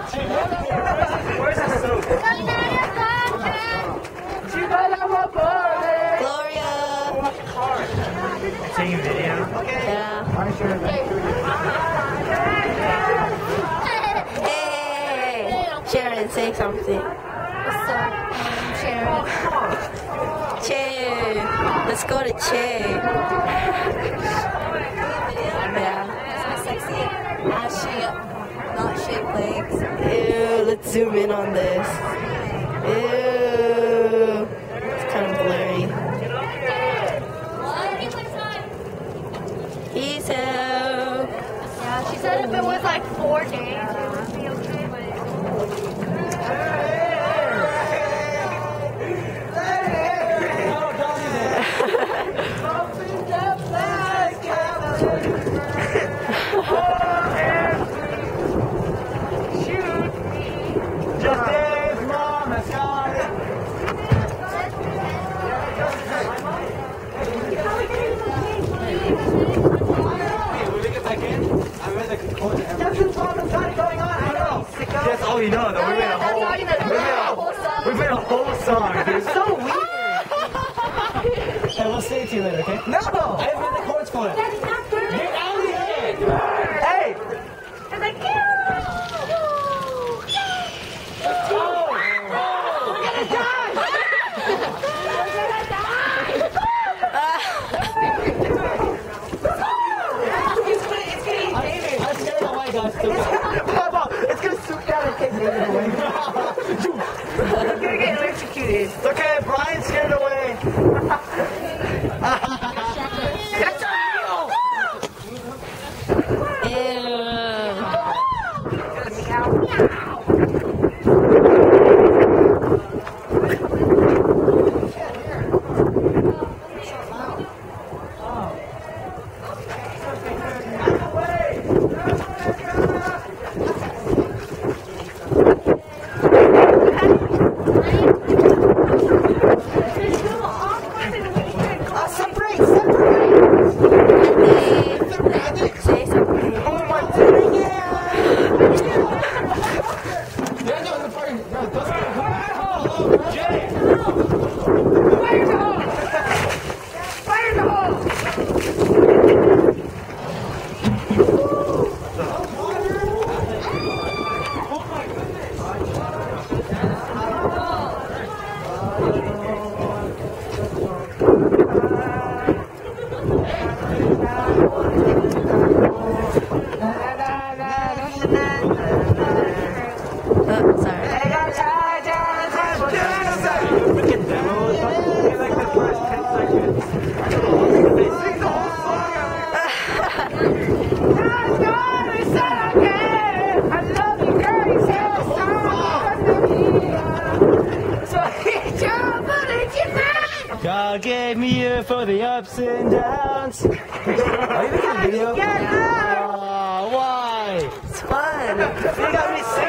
Where's the soap? Gloria! Taking video? Yeah. Hey! Sharon, say something. What's up, Sharon? Che! Let's go to Che! Yeah. Sexy ass shape, not shaped legs. Ew, let's zoom in on this. Ew. It's kind of blurry. Peace out. Yeah, she said if it was like 4 days, it would be okay, but That's all you know, though. We made a whole song, dude. It's so weird. Hey, we'll say it to you later, okay? No! I haven't made the chords for it. Get out of here! Hey! I'm like, It's gonna swoop down and take me away. I'm gonna get electrocuted. It's okay, Brian's scared away. That's real! God gave me you for the ups and downs. Are you making a video? Yeah. Oh, why? It's fun. You got me sick.